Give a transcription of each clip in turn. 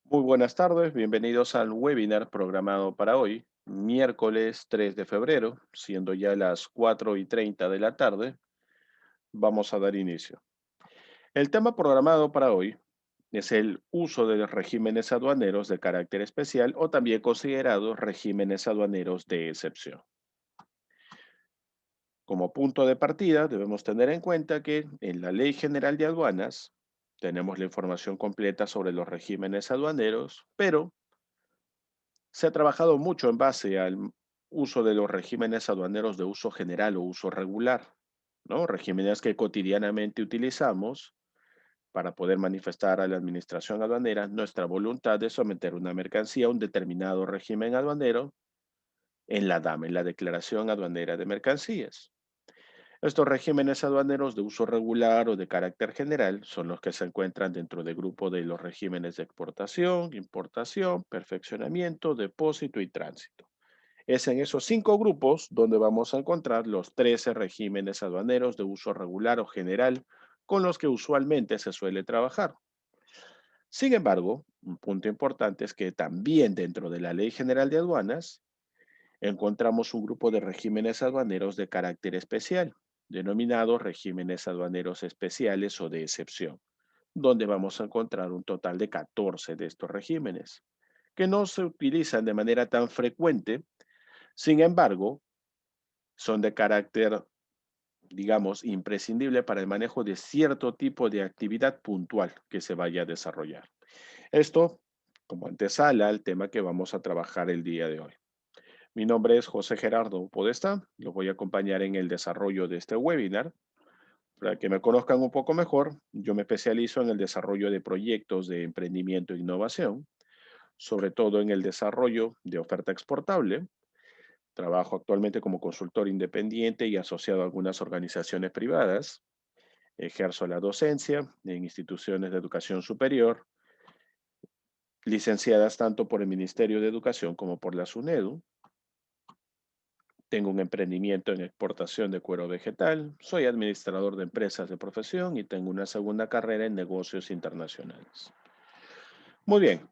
Muy buenas tardes, bienvenidos al webinar programado para hoy, miércoles 3 de febrero, siendo ya las 4:30 de la tarde, vamos a dar inicio. El tema programado para hoy es el uso de los regímenes aduaneros de carácter especial o también considerados regímenes aduaneros de excepción. Como punto de partida, debemos tener en cuenta que en la Ley General de Aduanas tenemos la información completa sobre los regímenes aduaneros, pero se ha trabajado mucho en base al uso de los regímenes aduaneros de uso general o uso regular, ¿no? Regímenes que cotidianamente utilizamos para poder manifestar a la administración aduanera nuestra voluntad de someter una mercancía a un determinado régimen aduanero en la DAM, en la Declaración Aduanera de Mercancías. Estos regímenes aduaneros de uso regular o de carácter general son los que se encuentran dentro del grupo de los regímenes de exportación, importación, perfeccionamiento, depósito y tránsito. Es en esos 5 grupos donde vamos a encontrar los 13 regímenes aduaneros de uso regular o general con los que usualmente se suele trabajar. Sin embargo, un punto importante es que también dentro de la Ley General de Aduanas encontramos un grupo de regímenes aduaneros de carácter especial, denominados regímenes aduaneros especiales o de excepción, donde vamos a encontrar un total de 14 de estos regímenes, que no se utilizan de manera tan frecuente. Sin embargo, son de carácter, digamos, imprescindible para el manejo de cierto tipo de actividad puntual que se vaya a desarrollar. Esto como antesala al tema que vamos a trabajar el día de hoy. Mi nombre es José Gerardo Podesta, los voy a acompañar en el desarrollo de este webinar. Para que me conozcan un poco mejor, yo me especializo en el desarrollo de proyectos de emprendimiento e innovación, sobre todo en el desarrollo de oferta exportable. Trabajo actualmente como consultor independiente y asociado a algunas organizaciones privadas. Ejerzo la docencia en instituciones de educación superior, licenciadas tanto por el Ministerio de Educación como por la SUNEDU. Tengo un emprendimiento en exportación de cuero vegetal. Soy administrador de empresas de profesión y tengo una segunda carrera en negocios internacionales. Muy bien.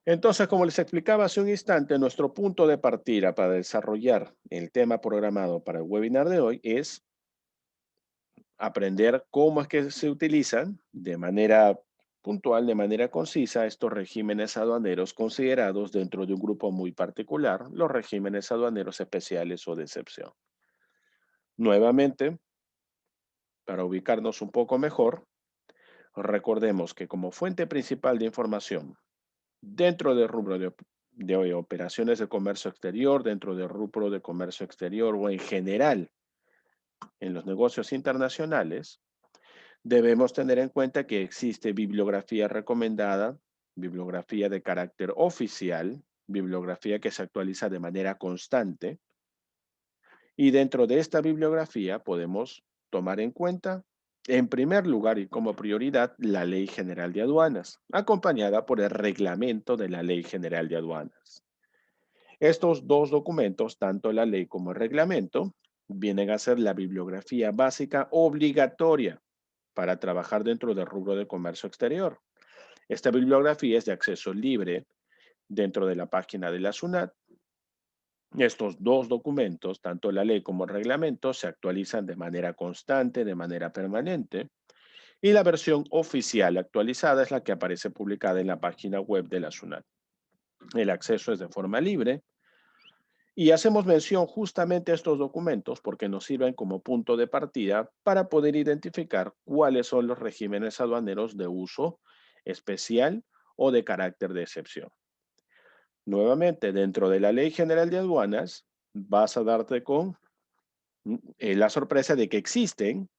Entonces, como les explicaba hace un instante, nuestro punto de partida para desarrollar el tema programado para el webinar de hoy es aprender cómo es que se utilizan de manera puntual, de manera concisa, estos regímenes aduaneros considerados dentro de un grupo muy particular, los regímenes aduaneros especiales o de excepción. Nuevamente, para ubicarnos un poco mejor, recordemos que como fuente principal de información dentro del rubro de operaciones de comercio exterior, dentro del rubro de comercio exterior o en general en los negocios internacionales, debemos tener en cuenta que existe bibliografía recomendada, bibliografía de carácter oficial, bibliografía que se actualiza de manera constante, y dentro de esta bibliografía podemos tomar en cuenta, en primer lugar y como prioridad, la Ley General de Aduanas, acompañada por el reglamento de la Ley General de Aduanas. Estos dos documentos, tanto la ley como el reglamento, vienen a ser la bibliografía básica obligatoria para trabajar dentro del rubro de comercio exterior. Esta bibliografía es de acceso libre dentro de la página de la SUNAT. Estos dos documentos, tanto la ley como el reglamento, se actualizan de manera constante, de manera permanente, y la versión oficial actualizada es la que aparece publicada en la página web de la SUNAT. El acceso es de forma libre y hacemos mención justamente a estos documentos porque nos sirven como punto de partida para poder identificar cuáles son los regímenes aduaneros de uso especial o de carácter de excepción. Nuevamente, dentro de la Ley General de Aduanas, vas a darte con la sorpresa de que existen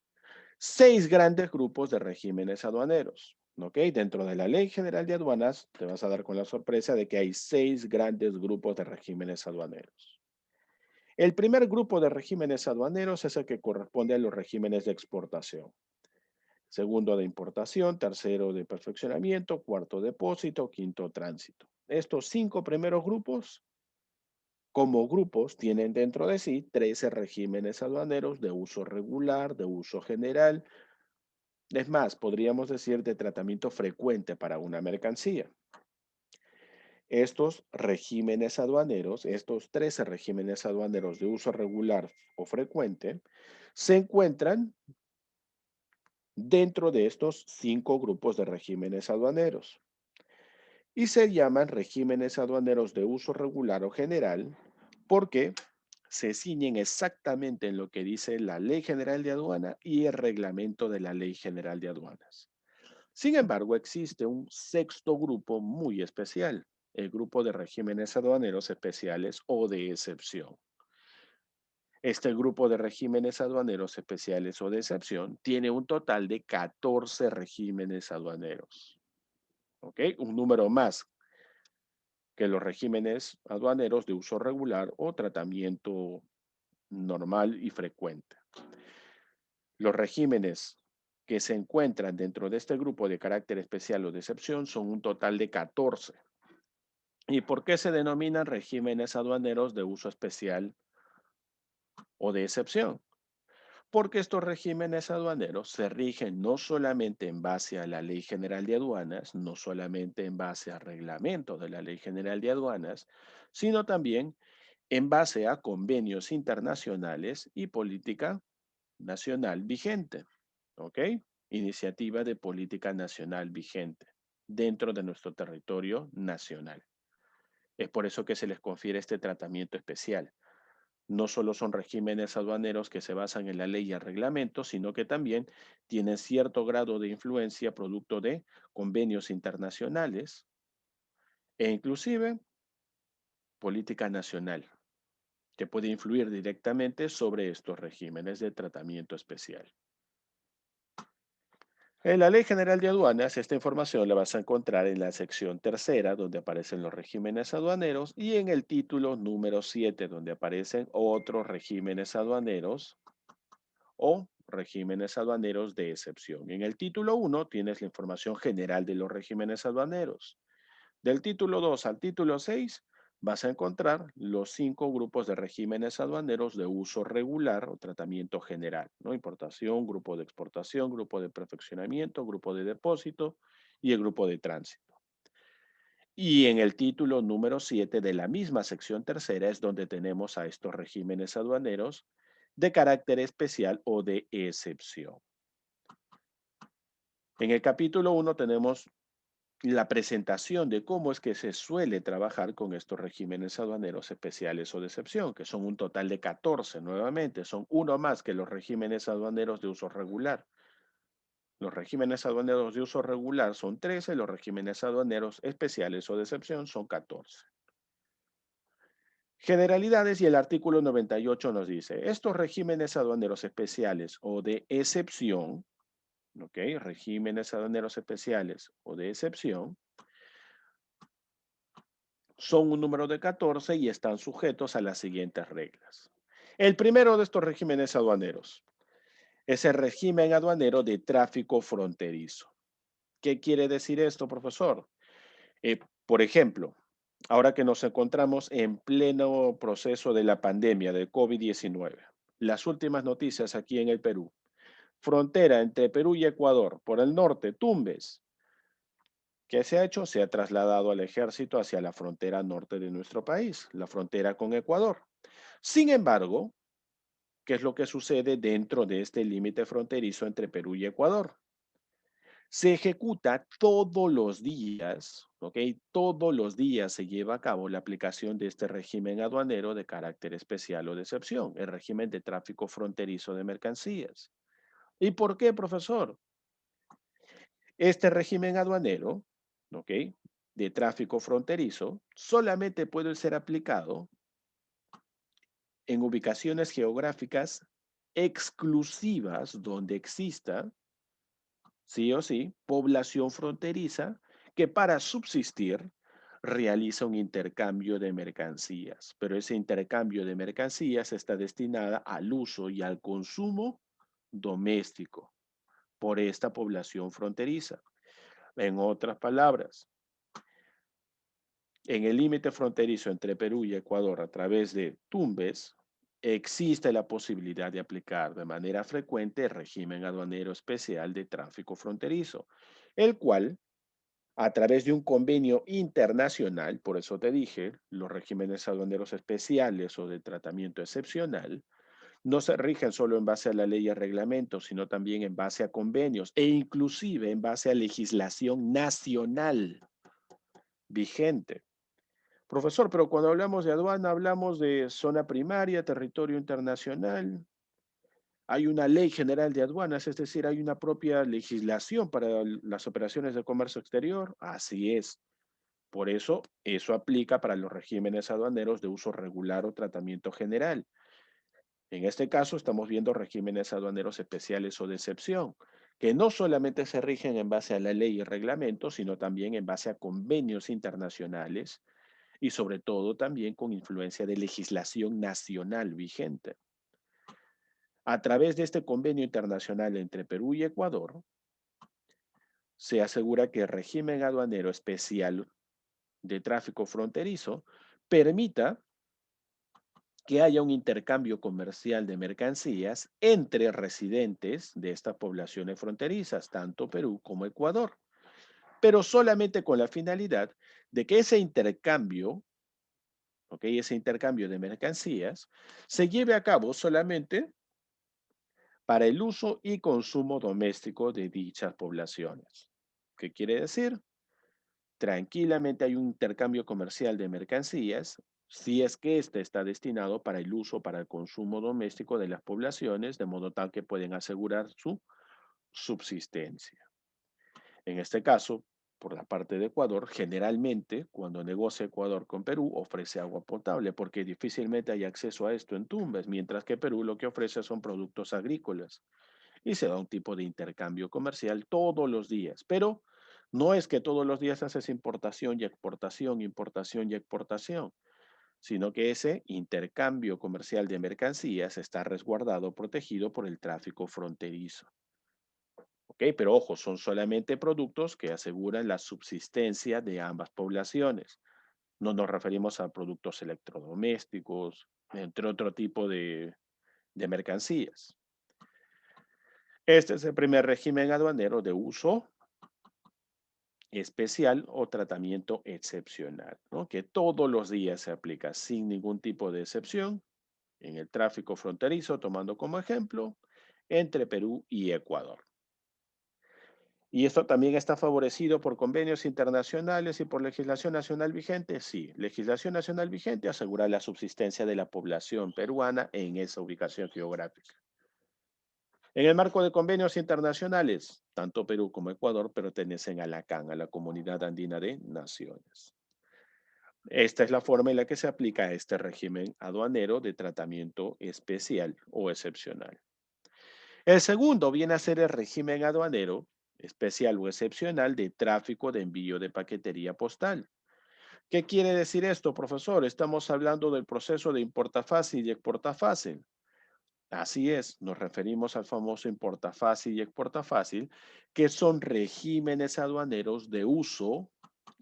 6 grandes grupos de regímenes aduaneros. ¿Ok? Dentro de la Ley General de Aduanas, te vas a dar con la sorpresa de que hay 6 grandes grupos de regímenes aduaneros. El primer grupo de regímenes aduaneros es el que corresponde a los regímenes de exportación. Segundo de importación, tercero de perfeccionamiento, cuarto depósito, quinto tránsito. Estos 5 primeros grupos, como grupos, tienen dentro de sí 13 regímenes aduaneros de uso regular, de uso general. Es más, podríamos decir de tratamiento frecuente para una mercancía. Estos regímenes aduaneros, estos 13 regímenes aduaneros de uso regular o frecuente, se encuentran dentro de estos 5 grupos de regímenes aduaneros y se llaman regímenes aduaneros de uso regular o general porque se ciñen exactamente en lo que dice la Ley General de Aduana y el reglamento de la Ley General de Aduanas. Sin embargo, existe un sexto grupo muy especial, el grupo de regímenes aduaneros especiales o de excepción. Este grupo de regímenes aduaneros especiales o de excepción tiene un total de 14 regímenes aduaneros. ¿Ok? Un número más que los regímenes aduaneros de uso regular o tratamiento normal y frecuente. Los regímenes que se encuentran dentro de este grupo de carácter especial o de excepción son un total de 14. ¿Y por qué se denominan regímenes aduaneros de uso especial o de excepción? Porque estos regímenes aduaneros se rigen no solamente en base a la Ley General de Aduanas, no solamente en base al reglamento de la Ley General de Aduanas, sino también en base a convenios internacionales y política nacional vigente. ¿Ok? Iniciativa de política nacional vigente dentro de nuestro territorio nacional. Es por eso que se les confiere este tratamiento especial. No solo son regímenes aduaneros que se basan en la ley y el reglamento, sino que también tienen cierto grado de influencia producto de convenios internacionales e inclusive política nacional, que puede influir directamente sobre estos regímenes de tratamiento especial. En la Ley General de Aduanas, esta información la vas a encontrar en la sección tercera, donde aparecen los regímenes aduaneros, y en el título número 7, donde aparecen otros regímenes aduaneros o regímenes aduaneros de excepción. En el título 1 tienes la información general de los regímenes aduaneros. Del título 2 al título 6 vas a encontrar los 5 grupos de regímenes aduaneros de uso regular o tratamiento general, ¿no? Importación, grupo de exportación, grupo de perfeccionamiento, grupo de depósito y el grupo de tránsito. Y en el título número 7 de la misma sección tercera es donde tenemos a estos regímenes aduaneros de carácter especial o de excepción. En el capítulo 1 tenemos la presentación de cómo es que se suele trabajar con estos regímenes aduaneros especiales o de excepción, que son un total de 14 nuevamente, son uno más que los regímenes aduaneros de uso regular. Los regímenes aduaneros de uso regular son 13, los regímenes aduaneros especiales o de excepción son 14. Generalidades y el artículo 98 nos dice, estos regímenes aduaneros especiales o de excepción, ¿ok? Regímenes aduaneros especiales o de excepción, son un número de 14 y están sujetos a las siguientes reglas. El primero de estos regímenes aduaneros es el régimen aduanero de tráfico fronterizo. ¿Qué quiere decir esto, profesor? Por ejemplo, ahora que nos encontramos en pleno proceso de la pandemia del COVID-19, las últimas noticias aquí en el Perú, frontera entre Perú y Ecuador, por el norte, Tumbes, ¿qué se ha hecho? Se ha trasladado al ejército hacia la frontera norte de nuestro país, la frontera con Ecuador. Sin embargo, ¿qué es lo que sucede dentro de este límite fronterizo entre Perú y Ecuador? Se ejecuta todos los días, ¿ok? Todos los días se lleva a cabo la aplicación de este régimen aduanero de carácter especial o de excepción, el régimen de tráfico fronterizo de mercancías. ¿Y por qué, profesor? Este régimen aduanero, ¿ok? De tráfico fronterizo, solamente puede ser aplicado en ubicaciones geográficas exclusivas donde exista, sí o sí, población fronteriza que para subsistir realiza un intercambio de mercancías, pero ese intercambio de mercancías está destinada al uso y al consumo doméstico por esta población fronteriza. En otras palabras, en el límite fronterizo entre Perú y Ecuador a través de Tumbes, existe la posibilidad de aplicar de manera frecuente el régimen aduanero especial de tráfico fronterizo, el cual a través de un convenio internacional, por eso te dije, los regímenes aduaneros especiales o de tratamiento excepcional, no se rigen solo en base a la ley y reglamentos, sino también en base a convenios e inclusive en base a legislación nacional vigente. Profesor, pero cuando hablamos de aduana, hablamos de zona primaria, territorio internacional. Hay una ley general de aduanas, es decir, hay una propia legislación para las operaciones de comercio exterior. Así es. Por eso, eso aplica para los regímenes aduaneros de uso regular o tratamiento general. En este caso, estamos viendo regímenes aduaneros especiales o de excepción, que no solamente se rigen en base a la ley y reglamento, sino también en base a convenios internacionales y sobre todo también con influencia de legislación nacional vigente. A través de este convenio internacional entre Perú y Ecuador, se asegura que el régimen aduanero especial de tráfico fronterizo permita que haya un intercambio comercial de mercancías entre residentes de estas poblaciones fronterizas, tanto Perú como Ecuador, pero solamente con la finalidad de que ese intercambio, ¿ok? Ese intercambio de mercancías se lleve a cabo solamente para el uso y consumo doméstico de dichas poblaciones. ¿Qué quiere decir? Tranquilamente hay un intercambio comercial de mercancías si es que éste está destinado para el uso, para el consumo doméstico de las poblaciones, de modo tal que pueden asegurar su subsistencia. En este caso, por la parte de Ecuador, generalmente cuando negocia Ecuador con Perú ofrece agua potable porque difícilmente hay acceso a esto en Tumbes, mientras que Perú lo que ofrece son productos agrícolas y se da un tipo de intercambio comercial todos los días. Pero no es que todos los días haces importación y exportación, sino que ese intercambio comercial de mercancías está resguardado, protegido por el tráfico fronterizo. ¿Ok? Pero ojo, son solamente productos que aseguran la subsistencia de ambas poblaciones. No nos referimos a productos electrodomésticos, entre otro tipo de mercancías. Este es el primer régimen aduanero de uso especial o tratamiento excepcional, ¿no? Que todos los días se aplica sin ningún tipo de excepción en el tráfico fronterizo, tomando como ejemplo entre Perú y Ecuador. ¿Y esto también está favorecido por convenios internacionales y por legislación nacional vigente? Sí, legislación nacional vigente asegura la subsistencia de la población peruana en esa ubicación geográfica. En el marco de convenios internacionales, tanto Perú como Ecuador pertenecen a la CAN, a la Comunidad Andina de Naciones. Esta es la forma en la que se aplica este régimen aduanero de tratamiento especial o excepcional. El segundo viene a ser el régimen aduanero especial o excepcional de tráfico de envío de paquetería postal. ¿Qué quiere decir esto, profesor? Estamos hablando del proceso de importa fácil y exporta fácil. Así es, nos referimos al famoso importa fácil y exporta fácil, que son regímenes aduaneros de uso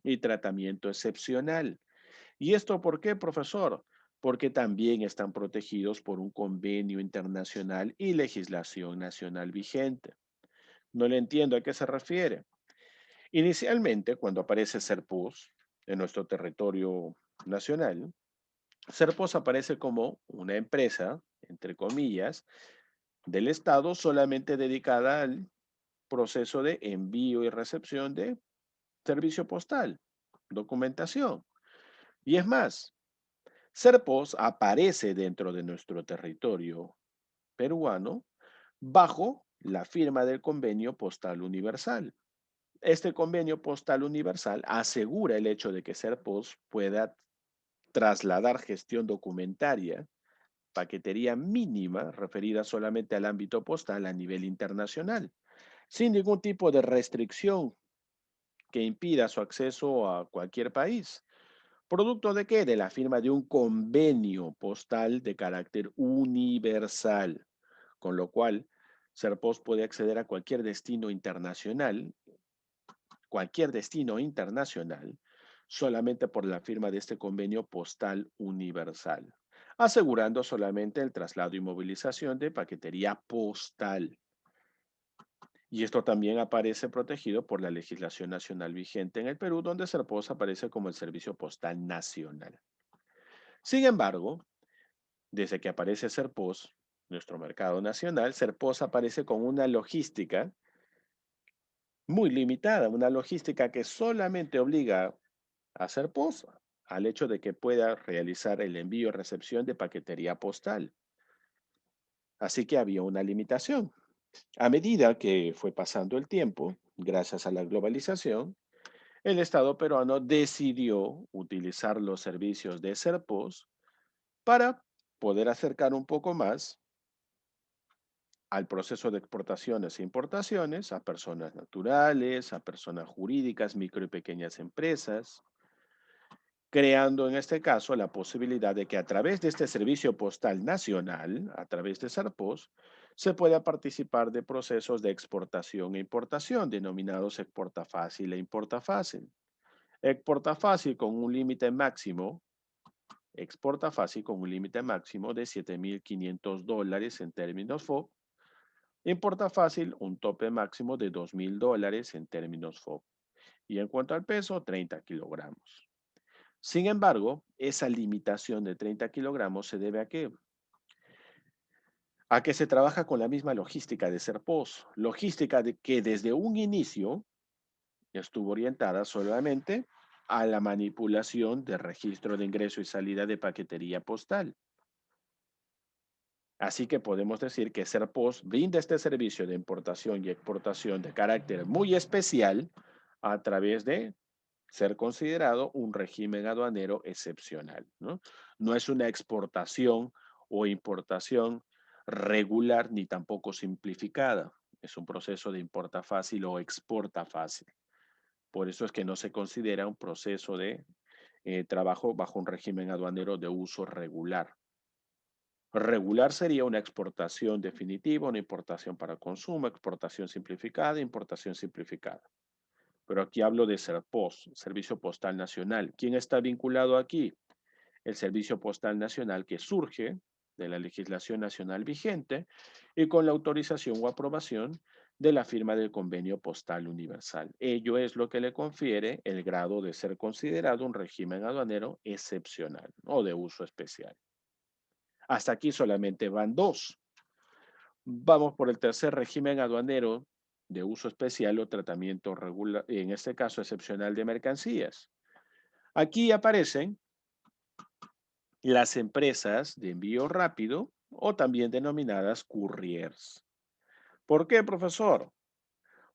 y tratamiento excepcional. ¿Y esto por qué, profesor? Porque también están protegidos por un convenio internacional y legislación nacional vigente. No le entiendo a qué se refiere. Inicialmente, cuando aparece Serpus en nuestro territorio nacional, Serpos aparece como una empresa, entre comillas, del Estado solamente dedicada al proceso de envío y recepción de servicio postal, documentación. Y es más, Serpos aparece dentro de nuestro territorio peruano bajo la firma del Convenio Postal Universal. Este Convenio Postal Universal asegura el hecho de que Serpos pueda trasladar gestión documentaria, paquetería mínima referida solamente al ámbito postal a nivel internacional, sin ningún tipo de restricción que impida su acceso a cualquier país. ¿Producto de qué? De la firma de un convenio postal de carácter universal, con lo cual Serpos puede acceder a cualquier destino internacional, solamente por la firma de este convenio postal universal, asegurando solamente el traslado y movilización de paquetería postal. Y esto también aparece protegido por la legislación nacional vigente en el Perú, donde SERPOS aparece como el Servicio Postal Nacional. Sin embargo, desde que aparece SERPOS, nuestro mercado nacional, SERPOS aparece con una logística muy limitada, una logística que solamente obliga a SERPOS al hecho de que pueda realizar el envío y recepción de paquetería postal. Así que había una limitación. A medida que fue pasando el tiempo, gracias a la globalización, el Estado peruano decidió utilizar los servicios de SERPOS para poder acercar un poco más al proceso de exportaciones e importaciones a personas naturales, a personas jurídicas, micro y pequeñas empresas, creando en este caso la posibilidad de que a través de este servicio postal nacional, a través de SARPOS, se pueda participar de procesos de exportación e importación, denominados exporta fácil e importa fácil. Exporta fácil con un límite máximo, exporta fácil con un límite máximo de $7,500 en términos FOB. Importa fácil un tope máximo de $2,000 en términos FOB. Y en cuanto al peso, 30 kilogramos. Sin embargo, esa limitación de 30 kilogramos se debe a qué? A que se trabaja con la misma logística de SERPOS, logística que desde un inicio estuvo orientada solamente a la manipulación de registro de ingreso y salida de paquetería postal. Así que podemos decir que SERPOS brinda este servicio de importación y exportación de carácter muy especial a través de ser considerado un régimen aduanero excepcional, ¿no? No es una exportación o importación regular ni tampoco simplificada. Es un proceso de importa fácil o exporta fácil. Por eso es que no se considera un proceso de trabajo bajo un régimen aduanero de uso regular. Regular sería una exportación definitiva, una importación para consumo, exportación simplificada, importación simplificada. Pero aquí hablo de SERPOS, Servicio Postal Nacional. ¿Quién está vinculado aquí? El Servicio Postal Nacional que surge de la legislación nacional vigente y con la autorización o aprobación de la firma del Convenio Postal Universal. Ello es lo que le confiere el grado de ser considerado un régimen aduanero excepcional o de uso especial. Hasta aquí solamente van dos. Vamos por el tercer régimen aduanero de uso especial o tratamiento regular, en este caso excepcional de mercancías. Aquí aparecen las empresas de envío rápido o también denominadas couriers. ¿Por qué, profesor?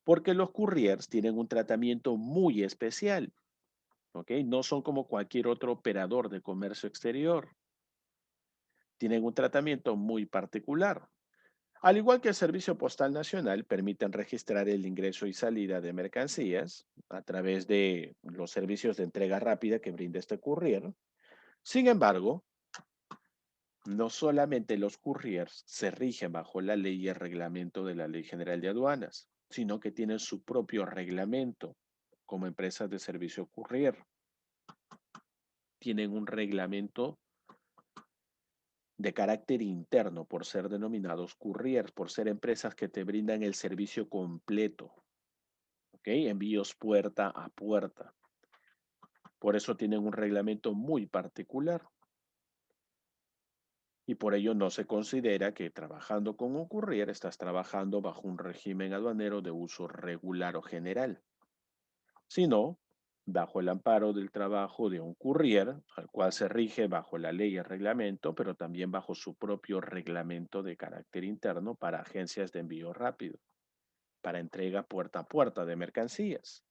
Porque los couriers tienen un tratamiento muy especial, ¿ok? No son como cualquier otro operador de comercio exterior. Tienen un tratamiento muy particular. Al igual que el Servicio Postal Nacional, permiten registrar el ingreso y salida de mercancías a través de los servicios de entrega rápida que brinda este courier. Sin embargo, no solamente los couriers se rigen bajo la ley y el reglamento de la Ley General de Aduanas, sino que tienen su propio reglamento como empresas de servicio courier. Tienen un reglamento de carácter interno por ser denominados couriers, por ser empresas que te brindan el servicio completo. ¿Ok? Envíos puerta a puerta. Por eso tienen un reglamento muy particular. Y por ello no se considera que trabajando con un courier estás trabajando bajo un régimen aduanero de uso regular o general, sino bajo el amparo del trabajo de un courier, al cual se rige bajo la ley y el reglamento, pero también bajo su propio reglamento de carácter interno para agencias de envío rápido, para entrega puerta a puerta de mercancías.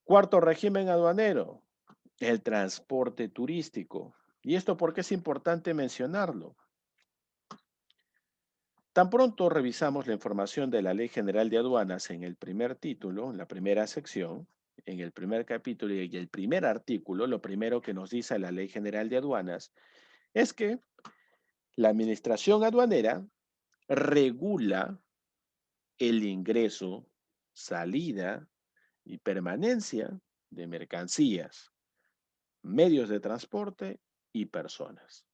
Cuarto régimen aduanero, el transporte turístico. ¿Y esto por qué es importante mencionarlo? Tan pronto revisamos la información de la Ley General de Aduanas en el primer título, en la primera sección, en el primer capítulo y el primer artículo, lo primero que nos dice la Ley General de Aduanas es que la administración aduanera regula el ingreso, salida y permanencia de mercancías, medios de transporte y personas.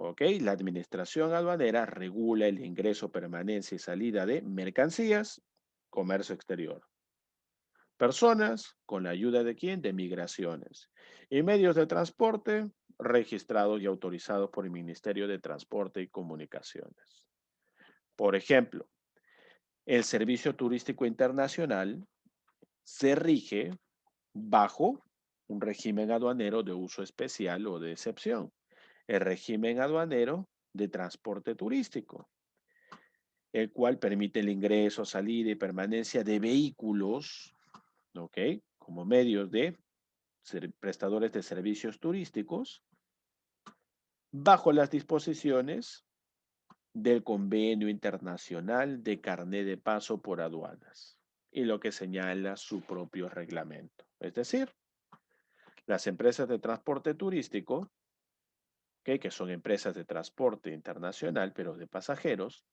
¿Ok? La administración aduanera regula el ingreso, permanencia y salida de mercancías, comercio exterior. Personas, con la ayuda de quién? De migraciones. Y medios de transporte registrados y autorizados por el Ministerio de Transporte y Comunicaciones. Por ejemplo, el Servicio Turístico Internacional se rige bajo un régimen aduanero de uso especial o de excepción, el régimen aduanero de transporte turístico, el cual permite el ingreso, salida y permanencia de vehículos, ¿ok? Como medios de prestadores de servicios turísticos, bajo las disposiciones del Convenio Internacional de Carné de Paso por Aduanas y lo que señala su propio reglamento. Es decir, las empresas de transporte turístico, ¿okay? Que son empresas de transporte internacional, pero de pasajeros,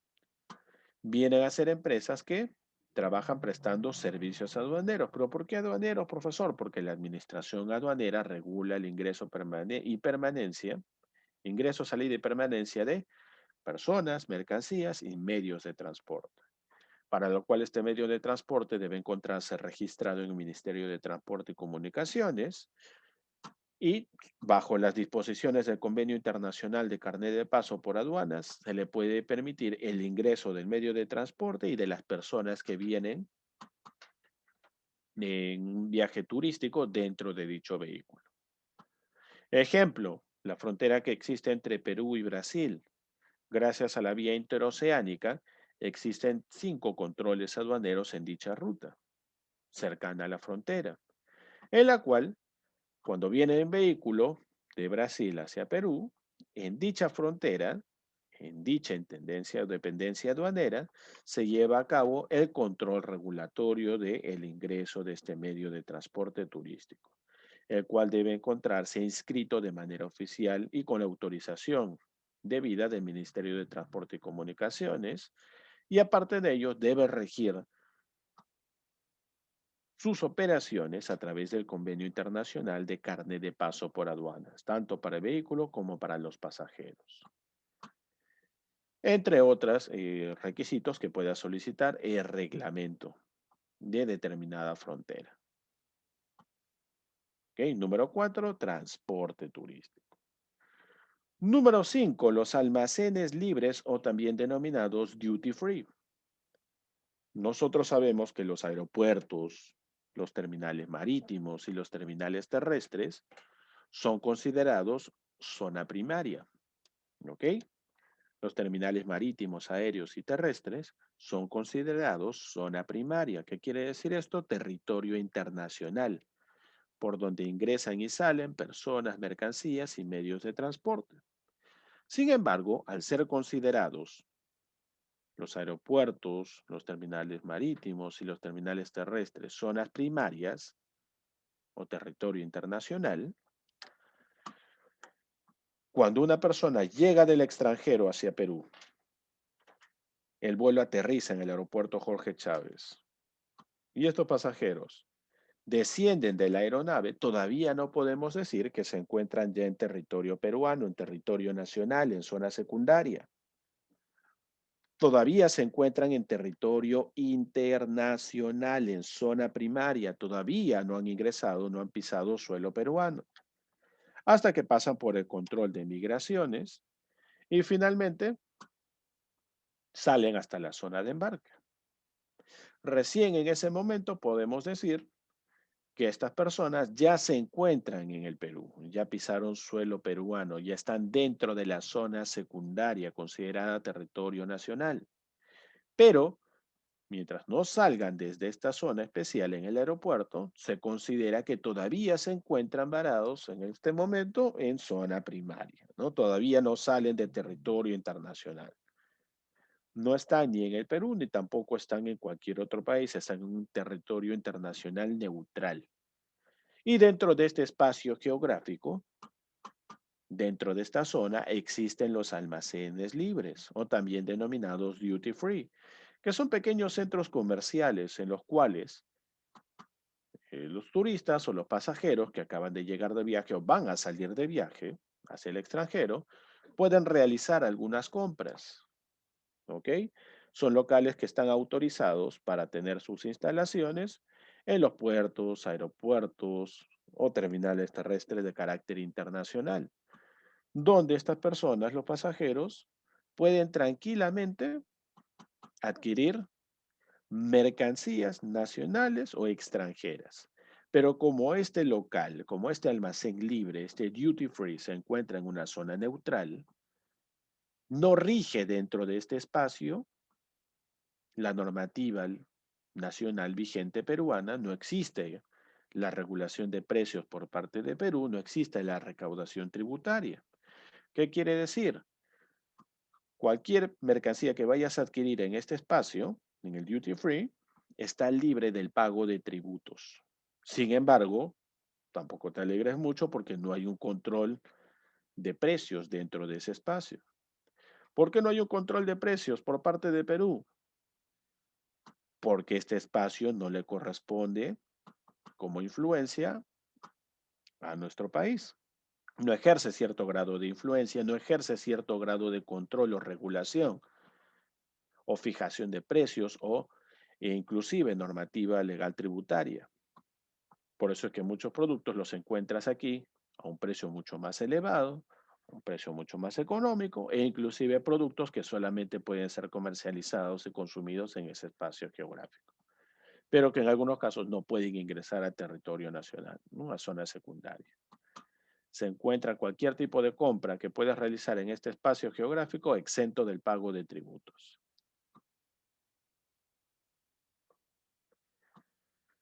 vienen a ser empresas que trabajan prestando servicios aduaneros. ¿Pero por qué aduaneros, profesor? Porque la administración aduanera regula el ingreso y permanencia, ingreso, salida y permanencia de personas, mercancías y medios de transporte, para lo cual este medio de transporte debe encontrarse registrado en el Ministerio de Transporte y Comunicaciones y bajo las disposiciones del Convenio Internacional de Carnet de Paso por Aduanas se le puede permitir el ingreso del medio de transporte y de las personas que vienen en un viaje turístico dentro de dicho vehículo. Ejemplo, la frontera que existe entre Perú y Brasil. Gracias a la vía interoceánica, existen 5 controles aduaneros en dicha ruta, cercana a la frontera, en la cual, cuando viene en vehículo de Brasil hacia Perú, en dicha frontera, en dicha intendencia o dependencia aduanera, se lleva a cabo el control regulatorio del ingreso de este medio de transporte turístico, el cual debe encontrarse inscrito de manera oficial y con autorización debida del Ministerio de Transporte y Comunicaciones, y aparte de ello debe regir sus operaciones a través del Convenio Internacional de Carne de Paso por Aduanas, tanto para el vehículo como para los pasajeros. Entre otros requisitos que pueda solicitar el reglamento de determinada frontera. ¿Okay? Número 4, transporte turístico. Número 5, los almacenes libres o también denominados duty free. Nosotros sabemos que los aeropuertos, los terminales marítimos y los terminales terrestres son considerados zona primaria. ¿Ok? Los terminales marítimos, aéreos y terrestres son considerados zona primaria. ¿Qué quiere decir esto? Territorio internacional, por donde ingresan y salen personas, mercancías y medios de transporte. Sin embargo, al ser considerados los aeropuertos, los terminales marítimos y los terminales terrestres zonas primarias o territorio internacional, cuando una persona llega del extranjero hacia Perú, el vuelo aterriza en el aeropuerto Jorge Chávez y estos pasajeros descienden de la aeronave, todavía no podemos decir que se encuentran ya en territorio peruano, en territorio nacional, en zona secundaria. Todavía se encuentran en territorio internacional, en zona primaria, todavía no han ingresado, no han pisado suelo peruano, hasta que pasan por el control de migraciones y finalmente salen hasta la zona de embarque. Recién en ese momento podemos decir que estas personas ya se encuentran en el Perú, ya pisaron suelo peruano, ya están dentro de la zona secundaria considerada territorio nacional. Pero mientras no salgan desde esta zona especial en el aeropuerto, se considera que todavía se encuentran varados en este momento en zona primaria, ¿no? Todavía no salen de territorio internacional. No están ni en el Perú ni tampoco están en cualquier otro país, están en un territorio internacional neutral. Y dentro de este espacio geográfico, dentro de esta zona, existen los almacenes libres o también denominados duty free, que son pequeños centros comerciales en los cuales los turistas o los pasajeros que acaban de llegar de viaje o van a salir de viaje hacia el extranjero pueden realizar algunas compras, ¿ok? Son locales que están autorizados para tener sus instalaciones en los puertos, aeropuertos o terminales terrestres de carácter internacional, donde estas personas, los pasajeros, pueden tranquilamente adquirir mercancías nacionales o extranjeras. Pero como este local, como este almacén libre, este duty free se encuentra en una zona neutral, no rige dentro de este espacio la normativa nacional vigente peruana, no existe la regulación de precios por parte de Perú, no existe la recaudación tributaria. ¿Qué quiere decir? Cualquier mercancía que vayas a adquirir en este espacio, en el duty free, está libre del pago de tributos. Sin embargo, tampoco te alegres mucho porque no hay un control de precios dentro de ese espacio. ¿Por qué no hay un control de precios por parte de Perú? Porque este espacio no le corresponde como influencia a nuestro país. No ejerce cierto grado de influencia, no ejerce cierto grado de control o regulación o fijación de precios e inclusive normativa legal tributaria. Por eso es que muchos productos los encuentras aquí a un precio mucho más elevado, un precio mucho más económico e inclusive productos que solamente pueden ser comercializados y consumidos en ese espacio geográfico, pero que en algunos casos no pueden ingresar al territorio nacional, ¿no? A zona secundaria. Se encuentra cualquier tipo de compra que puedas realizar en este espacio geográfico exento del pago de tributos.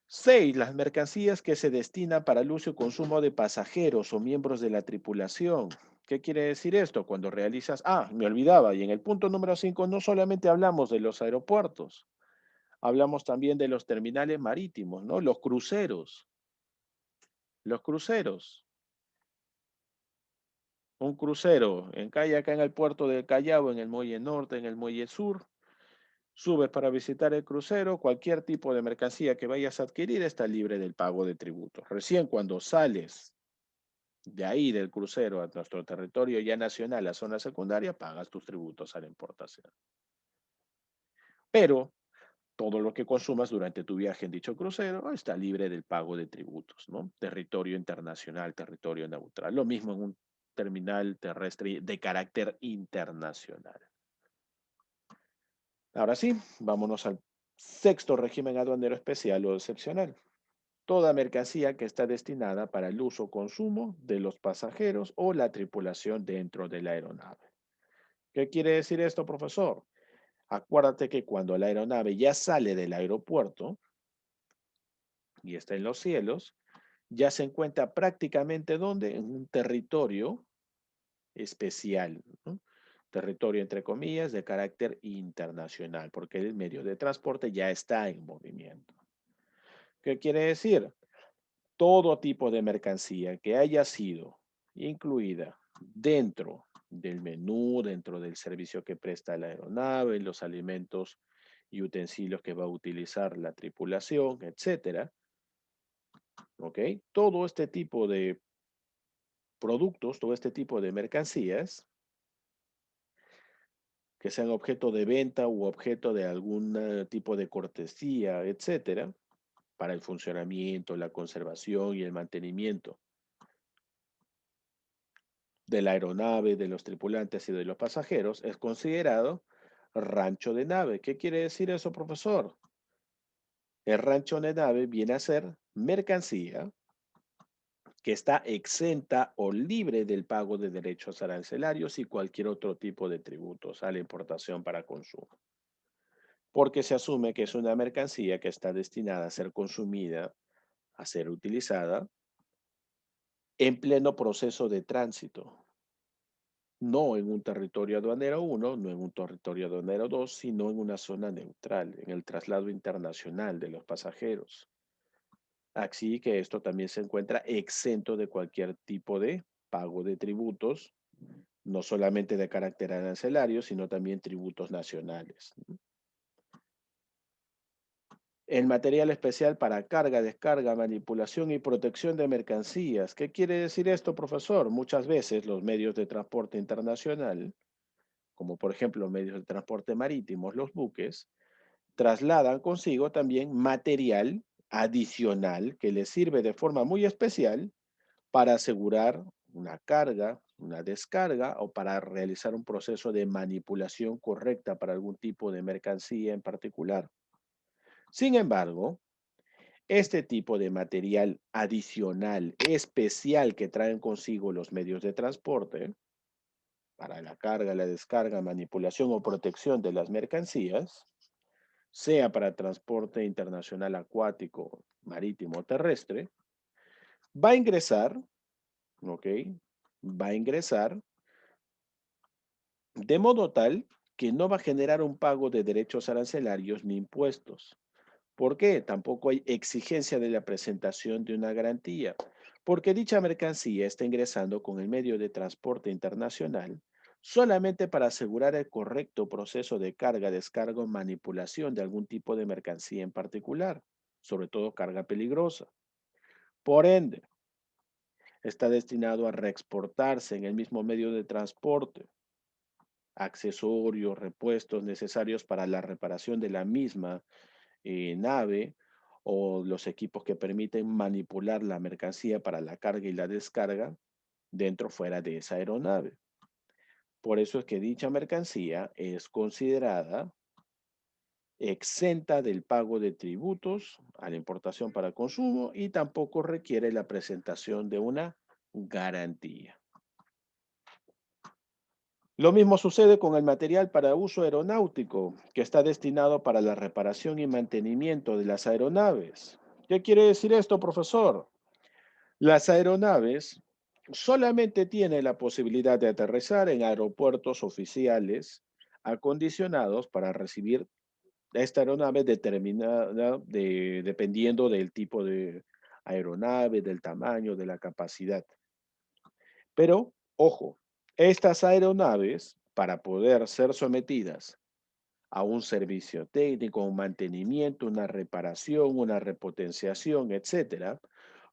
6. Las mercancías que se destinan para el uso y consumo de pasajeros o miembros de la tripulación. ¿Qué quiere decir esto? Cuando realizas... Ah, me olvidaba, y en el punto número 5 no solamente hablamos de los aeropuertos, hablamos también de los terminales marítimos, ¿no? Los cruceros. Los cruceros. Un crucero en calle acá en el puerto del Callao, en el muelle norte, en el muelle sur. Subes para visitar el crucero, cualquier tipo de mercancía que vayas a adquirir está libre del pago de tributos. Recién cuando sales de ahí del crucero a nuestro territorio ya nacional, la zona secundaria, pagas tus tributos a la importación. Pero todo lo que consumas durante tu viaje en dicho crucero está libre del pago de tributos, ¿no? Territorio internacional, territorio neutral. Lo mismo en un terminal terrestre de carácter internacional. Ahora sí, vámonos al sexto régimen aduanero especial o excepcional. Toda mercancía que está destinada para el uso o consumo de los pasajeros o la tripulación dentro de la aeronave. ¿Qué quiere decir esto, profesor? Acuérdate que cuando la aeronave ya sale del aeropuerto y está en los cielos, ya se encuentra prácticamente ¿dónde? En un territorio especial, ¿no? Territorio entre comillas de carácter internacional, porque el medio de transporte ya está en movimiento. ¿Qué quiere decir? Todo tipo de mercancía que haya sido incluida dentro del menú, dentro del servicio que presta la aeronave, los alimentos y utensilios que va a utilizar la tripulación, etcétera, ¿ok? Todo este tipo de productos, todo este tipo de mercancías que sean objeto de venta u objeto de algún tipo de cortesía, etcétera, para el funcionamiento, la conservación y el mantenimiento de la aeronave, de los tripulantes y de los pasajeros, es considerado rancho de nave. ¿Qué quiere decir eso, profesor? El rancho de nave viene a ser mercancía que está exenta o libre del pago de derechos arancelarios y cualquier otro tipo de tributos a la importación para consumo, porque se asume que es una mercancía que está destinada a ser consumida, a ser utilizada en pleno proceso de tránsito, no en un territorio aduanero 1, no en un territorio aduanero 2, sino en una zona neutral, en el traslado internacional de los pasajeros. Así que esto también se encuentra exento de cualquier tipo de pago de tributos, no solamente de carácter arancelario, sino también tributos nacionales. El material especial para carga, descarga, manipulación y protección de mercancías. ¿Qué quiere decir esto, profesor? Muchas veces los medios de transporte internacional, como por ejemplo medios de transporte marítimos, los buques, trasladan consigo también material adicional que les sirve de forma muy especial para asegurar una carga, una descarga o para realizar un proceso de manipulación correcta para algún tipo de mercancía en particular. Sin embargo, este tipo de material adicional especial que traen consigo los medios de transporte para la carga, la descarga, manipulación o protección de las mercancías, sea para transporte internacional acuático, marítimo o terrestre, va a ingresar, ¿ok? Va a ingresar de modo tal que no va a generar un pago de derechos arancelarios ni impuestos. ¿Por qué? Tampoco hay exigencia de la presentación de una garantía, porque dicha mercancía está ingresando con el medio de transporte internacional solamente para asegurar el correcto proceso de carga, descarga o manipulación de algún tipo de mercancía en particular, sobre todo carga peligrosa. Por ende, está destinado a reexportarse en el mismo medio de transporte, accesorios, repuestos necesarios para la reparación de la misma nave o los equipos que permiten manipular la mercancía para la carga y la descarga dentro o fuera de esa aeronave. Por eso es que dicha mercancía es considerada exenta del pago de tributos a la importación para consumo y tampoco requiere la presentación de una garantía. Lo mismo sucede con el material para uso aeronáutico, que está destinado para la reparación y mantenimiento de las aeronaves. ¿Qué quiere decir esto, profesor? Las aeronaves solamente tienen la posibilidad de aterrizar en aeropuertos oficiales acondicionados para recibir esta aeronave determinada dependiendo del tipo de aeronave, del tamaño, de la capacidad. Pero, ojo, estas aeronaves, para poder ser sometidas a un servicio técnico, un mantenimiento, una reparación, una repotenciación, etcétera,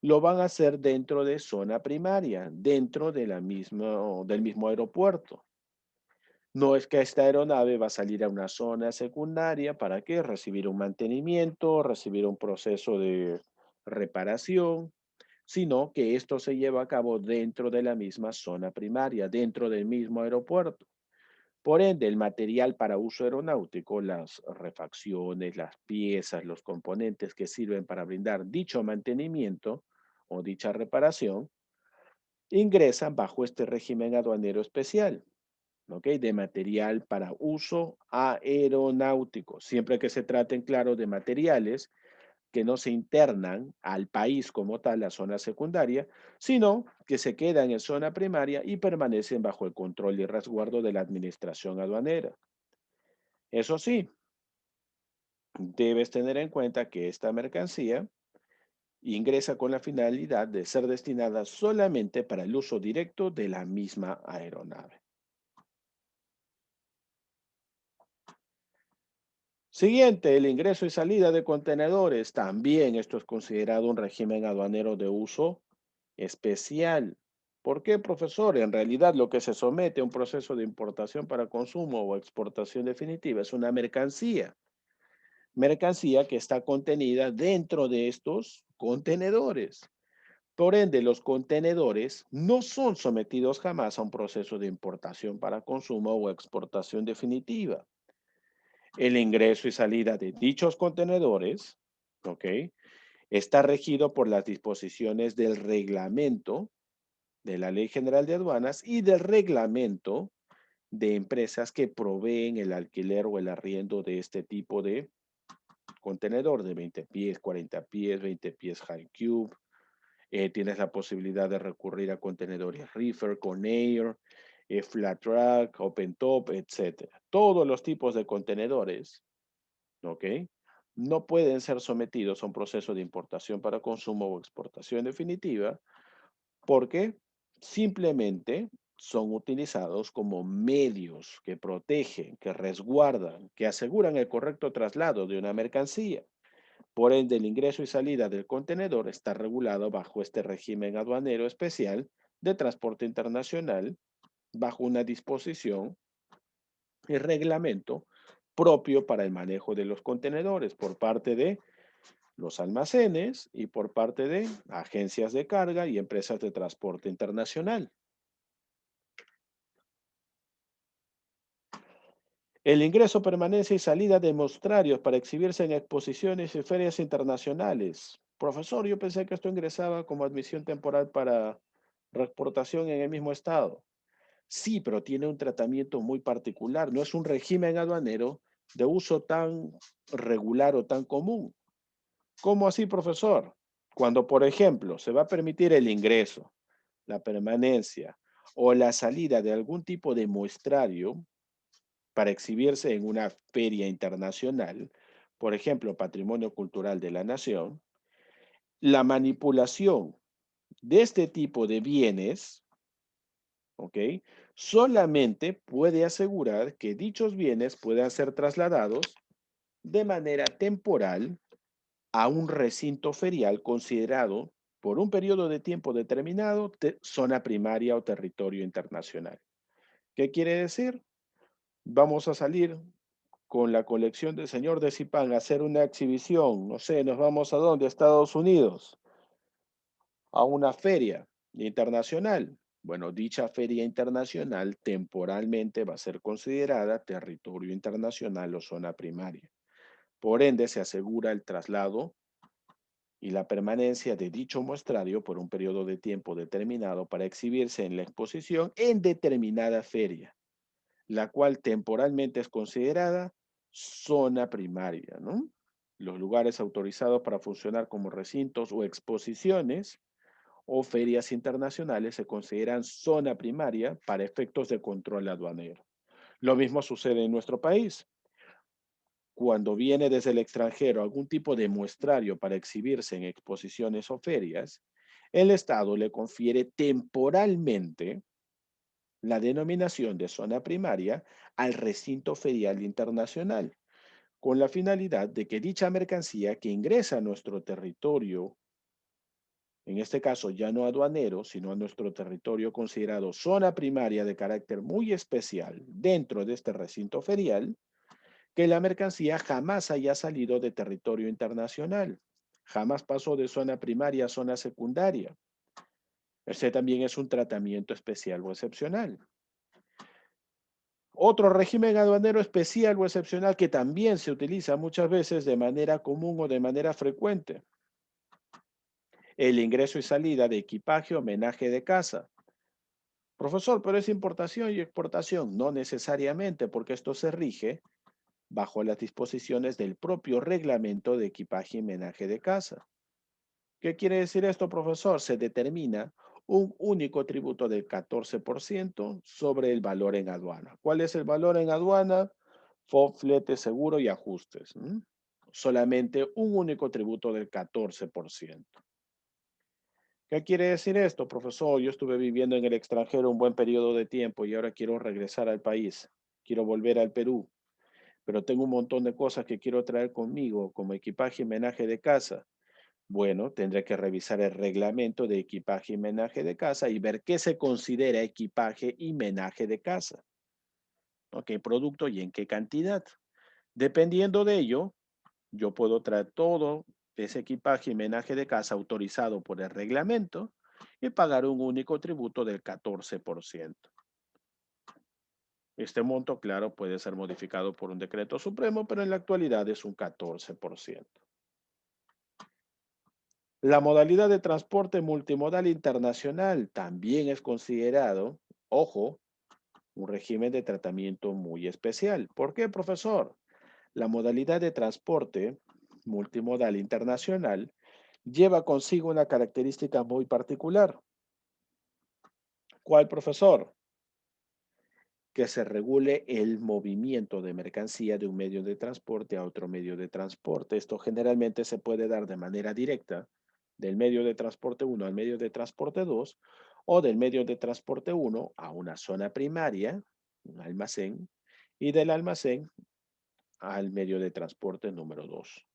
lo van a hacer dentro de zona primaria, dentro de del mismo aeropuerto. No es que esta aeronave va a salir a una zona secundaria, ¿para qué? Recibir un mantenimiento, recibir un proceso de reparación, sino que esto se lleva a cabo dentro de la misma zona primaria, dentro del mismo aeropuerto. Por ende, el material para uso aeronáutico, las refacciones, las piezas, los componentes que sirven para brindar dicho mantenimiento o dicha reparación, ingresan bajo este régimen aduanero especial, ¿ok? De material para uso aeronáutico, siempre que se traten, claro, de materiales que no se internan al país como tal, la zona secundaria, sino que se quedan en zona primaria y permanecen bajo el control y resguardo de la administración aduanera. Eso sí, debes tener en cuenta que esta mercancía ingresa con la finalidad de ser destinada solamente para el uso directo de la misma aeronave. Siguiente, el ingreso y salida de contenedores. También esto es considerado un régimen aduanero de uso especial. ¿Por qué, profesor? En realidad lo que se somete a un proceso de importación para consumo o exportación definitiva es una mercancía. Mercancía que está contenida dentro de estos contenedores. Por ende, los contenedores no son sometidos jamás a un proceso de importación para consumo o exportación definitiva. El ingreso y salida de dichos contenedores, ¿ok? Está regido por las disposiciones del reglamento de la Ley General de Aduanas y del reglamento de empresas que proveen el alquiler o el arriendo de este tipo de contenedor de 20 pies, 40 pies, 20 pies high cube. Tienes la posibilidad de recurrir a contenedores reefer, container, flat track, open top, etcétera. Todos los tipos de contenedores, ¿ok? No pueden ser sometidos a un proceso de importación para consumo o exportación definitiva porque simplemente son utilizados como medios que protegen, que resguardan, que aseguran el correcto traslado de una mercancía, Por ende, el ingreso y salida del contenedor está regulado bajo este régimen aduanero especial de transporte internacional, bajo una disposición y reglamento propio para el manejo de los contenedores por parte de los almacenes y por parte de agencias de carga y empresas de transporte internacional. El ingreso, permanencia y salida de mostrarios para exhibirse en exposiciones y ferias internacionales. Profesor, yo pensé que esto ingresaba como admisión temporal para reexportación en el mismo estado. Sí, pero tiene un tratamiento muy particular. No es un régimen aduanero de uso tan regular o tan común. ¿Cómo así, profesor? Cuando, por ejemplo, se va a permitir el ingreso, la permanencia o la salida de algún tipo de muestrario para exhibirse en una feria internacional, por ejemplo, Patrimonio Cultural de la Nación, la manipulación de este tipo de bienes, ¿ok? Solamente puede asegurar que dichos bienes puedan ser trasladados de manera temporal a un recinto ferial considerado por un periodo de tiempo determinado zona primaria o territorio internacional. ¿Qué quiere decir? Vamos a salir con la colección del señor de Zipán a hacer una exhibición, no sé, nos vamos a dónde, a Estados Unidos, a una feria internacional. Bueno, dicha feria internacional temporalmente va a ser considerada territorio internacional o zona primaria. Por ende, se asegura el traslado y la permanencia de dicho muestrario por un periodo de tiempo determinado para exhibirse en la exposición en determinada feria, la cual temporalmente es considerada zona primaria, ¿no? Los lugares autorizados para funcionar como recintos o exposiciones o ferias internacionales se consideran zona primaria para efectos de control aduanero. Lo mismo sucede en nuestro país. Cuando viene desde el extranjero algún tipo de muestrario para exhibirse en exposiciones o ferias, el Estado le confiere temporalmente la denominación de zona primaria al recinto ferial internacional, con la finalidad de que dicha mercancía que ingresa a nuestro territorio, en este caso ya no aduanero, sino a nuestro territorio considerado zona primaria de carácter muy especial dentro de este recinto ferial, que la mercancía jamás haya salido de territorio internacional, jamás pasó de zona primaria a zona secundaria. Este también es un tratamiento especial o excepcional. Otro régimen aduanero especial o excepcional que también se utiliza muchas veces de manera común o de manera frecuente. El ingreso y salida de equipaje o homenaje de casa. Profesor, pero es importación y exportación. No necesariamente, porque esto se rige bajo las disposiciones del propio reglamento de equipaje y menaje de casa. ¿Qué quiere decir esto, profesor? Se determina un único tributo del 14% sobre el valor en aduana. ¿Cuál es el valor en aduana? FOB, flete, seguro y ajustes. Solamente un único tributo del 14%. ¿Qué quiere decir esto, profesor? Yo estuve viviendo en el extranjero un buen periodo de tiempo y ahora quiero regresar al país. Quiero volver al Perú, pero tengo un montón de cosas que quiero traer conmigo, como equipaje y menaje de casa. Bueno, tendré que revisar el reglamento de equipaje y menaje de casa y ver qué se considera equipaje y menaje de casa. ¿No? ¿Qué producto y en qué cantidad? Dependiendo de ello, yo puedo traer todo ese equipaje y menaje de casa autorizado por el reglamento y pagar un único tributo del 14%. Este monto, claro, puede ser modificado por un decreto supremo, pero en la actualidad es un 14%. La modalidad de transporte multimodal internacional también es considerado, ojo, un régimen de tratamiento muy especial. ¿Por qué, profesor? La modalidad de transporte multimodal internacional lleva consigo una característica muy particular. ¿Cuál, profesor? Que se regule el movimiento de mercancía de un medio de transporte a otro medio de transporte. Esto generalmente se puede dar de manera directa del medio de transporte uno al medio de transporte 2 o del medio de transporte uno a una zona primaria, un almacén, y del almacén al medio de transporte número 2.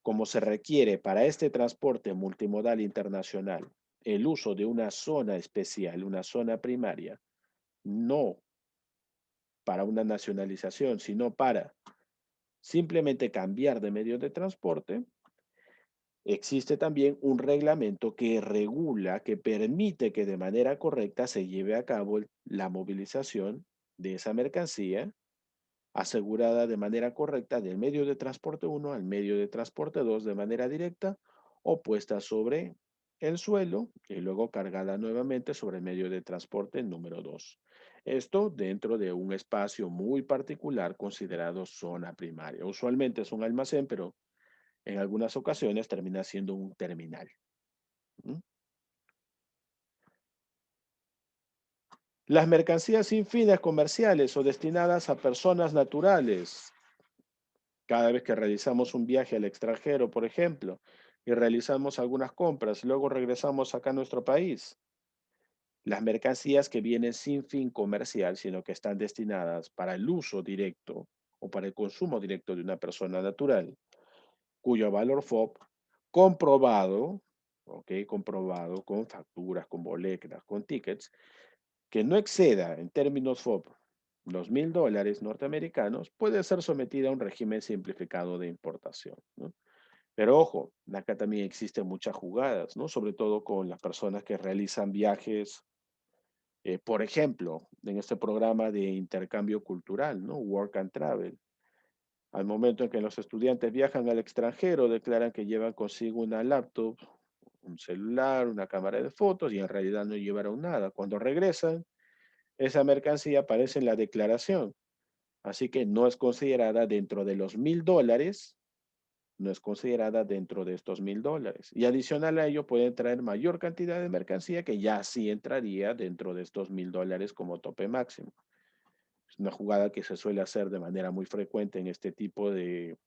Como se requiere para este transporte multimodal internacional el uso de una zona especial, una zona primaria, no para una nacionalización, sino para simplemente cambiar de medio de transporte, existe también un reglamento que regula, que permite que de manera correcta se lleve a cabo la movilización de esa mercancía asegurada de manera correcta del medio de transporte uno al medio de transporte 2 de manera directa o puesta sobre el suelo y luego cargada nuevamente sobre el medio de transporte número 2. Esto dentro de un espacio muy particular considerado zona primaria. Usualmente es un almacén, pero en algunas ocasiones termina siendo un terminal. ¿Mm? Las mercancías sin fines comerciales o destinadas a personas naturales. Cada vez que realizamos un viaje al extranjero, por ejemplo, y realizamos algunas compras, luego regresamos acá a nuestro país, las mercancías que vienen sin fin comercial, sino que están destinadas para el uso directo o para el consumo directo de una persona natural, cuyo valor FOB comprobado, ¿ok? Comprobado con facturas, con boletas, con tickets, que no exceda en términos FOB los $1,000 norteamericanos, puede ser sometida a un régimen simplificado de importación, ¿no? Pero ojo, acá también existen muchas jugadas, ¿no? Sobre todo con las personas que realizan viajes, por ejemplo, en este programa de intercambio cultural, ¿no? Work and Travel. Al momento en que los estudiantes viajan al extranjero, declaran que llevan consigo una laptop, un celular, una cámara de fotos y en realidad no llevaron nada. Cuando regresan, esa mercancía aparece en la declaración, así que no es considerada dentro de los $1,000, no es considerada dentro de estos $1,000. Y adicional a ello pueden traer mayor cantidad de mercancía que ya sí entraría dentro de estos $1,000 como tope máximo. Es una jugada que se suele hacer de manera muy frecuente en este tipo de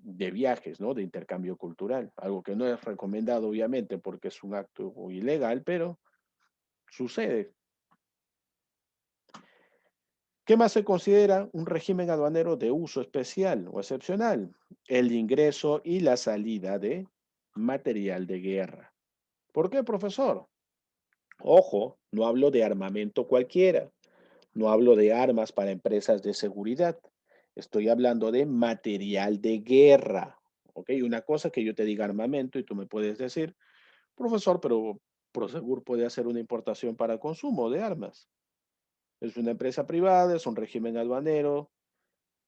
viajes, ¿no? De intercambio cultural. Algo que no es recomendado, obviamente, porque es un acto ilegal, pero sucede. ¿Qué más se considera un régimen aduanero de uso especial o excepcional? El ingreso y la salida de material de guerra. ¿Por qué, profesor? Ojo, no hablo de armamento cualquiera, no hablo de armas para empresas de seguridad. Estoy hablando de material de guerra. ¿Ok? Una cosa que yo te diga armamento y tú me puedes decir, profesor, pero Prosegur puede hacer una importación para consumo de armas. Es una empresa privada, es un régimen aduanero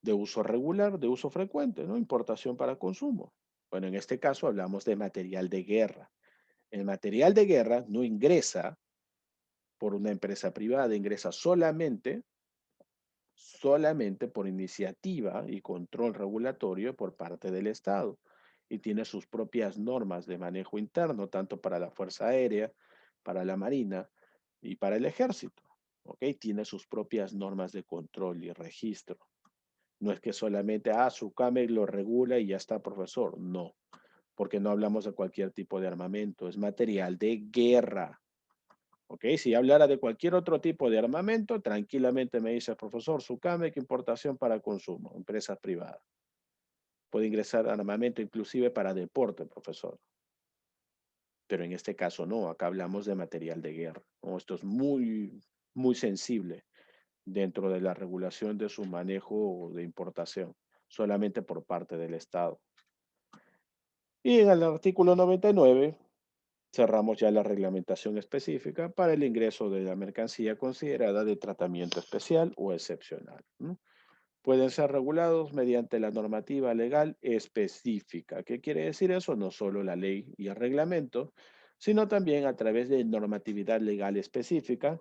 de uso regular, de uso frecuente, ¿no? Importación para consumo. Bueno, en este caso hablamos de material de guerra. El material de guerra no ingresa por una empresa privada, ingresa solamente por iniciativa y control regulatorio por parte del Estado y tiene sus propias normas de manejo interno, tanto para la Fuerza Aérea, para la Marina y para el Ejército. ¿Ok? Tiene sus propias normas de control y registro. No es que solamente, SUCAME lo regula y ya está, profesor. No, porque no hablamos de cualquier tipo de armamento, es material de guerra. ¿Ok? Si hablara de cualquier otro tipo de armamento, tranquilamente me dice, profesor, SUCAMEC, importación para consumo, empresas privadas. Puede ingresar armamento inclusive para deporte, profesor. Pero en este caso no, acá hablamos de material de guerra, ¿no? Esto es muy, muy sensible dentro de la regulación de su manejo de importación, solamente por parte del Estado. Y en el artículo 99 cerramos ya la reglamentación específica para el ingreso de la mercancía considerada de tratamiento especial o excepcional, ¿no? Pueden ser regulados mediante la normativa legal específica. ¿Qué quiere decir eso? No solo la ley y el reglamento, sino también a través de normatividad legal específica,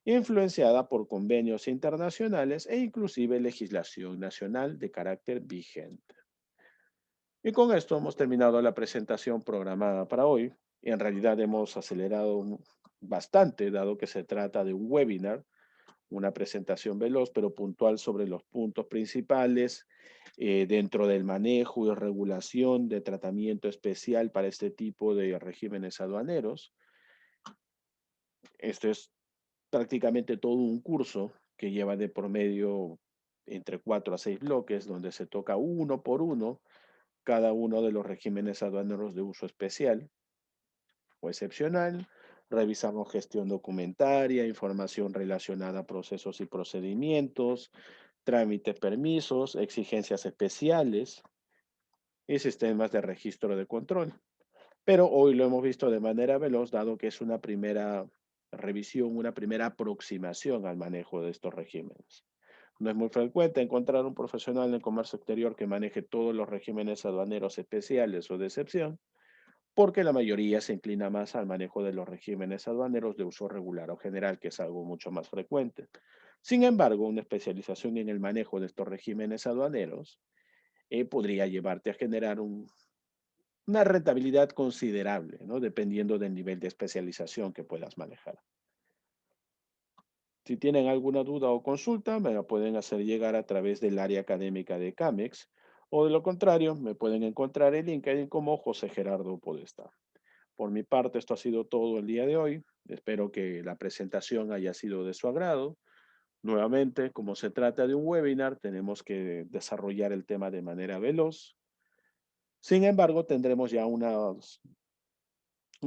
influenciada por convenios internacionales e inclusive legislación nacional de carácter vigente. Y con esto hemos terminado la presentación programada para hoy. En realidad hemos acelerado bastante, dado que se trata de un webinar, una presentación veloz pero puntual sobre los puntos principales dentro del manejo y regulación de tratamiento especial para este tipo de regímenes aduaneros. Esto es prácticamente todo un curso que lleva de promedio entre 4 a 6 bloques, donde se toca uno por uno cada uno de los regímenes aduaneros de uso especial o excepcional. Revisamos gestión documentaria, información relacionada a procesos y procedimientos, trámites, permisos, exigencias especiales y sistemas de registro de control. Pero hoy lo hemos visto de manera veloz, dado que es una primera revisión, una primera aproximación al manejo de estos regímenes. No es muy frecuente encontrar un profesional en el comercio exterior que maneje todos los regímenes aduaneros especiales o de excepción, porque la mayoría se inclina más al manejo de los regímenes aduaneros de uso regular o general, que es algo mucho más frecuente. Sin embargo, una especialización en el manejo de estos regímenes aduaneros podría llevarte a generar una rentabilidad considerable, ¿no? Dependiendo del nivel de especialización que puedas manejar. Si tienen alguna duda o consulta, me la pueden hacer llegar a través del área académica de CAMEX, o de lo contrario, me pueden encontrar en LinkedIn como José Gerardo Podestá. Por mi parte, esto ha sido todo el día de hoy. Espero que la presentación haya sido de su agrado. Nuevamente, como se trata de un webinar, tenemos que desarrollar el tema de manera veloz. Sin embargo, tendremos ya un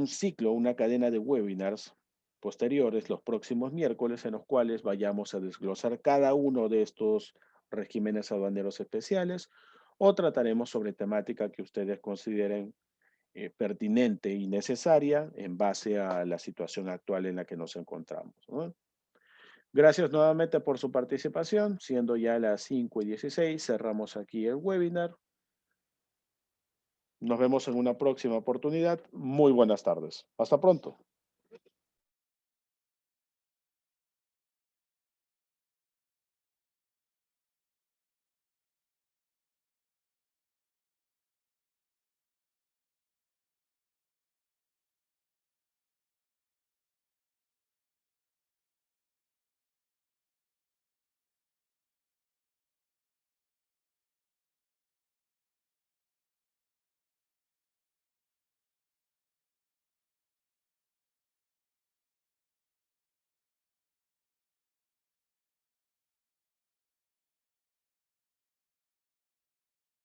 ciclo, una cadena de webinars posteriores los próximos miércoles en los cuales vayamos a desglosar cada uno de estos regímenes aduaneros especiales o trataremos sobre temática que ustedes consideren pertinente y necesaria en base a la situación actual en la que nos encontramos, ¿no? Gracias nuevamente por su participación. Siendo ya las 5:16, cerramos aquí el webinar. Nos vemos en una próxima oportunidad. Muy buenas tardes. Hasta pronto.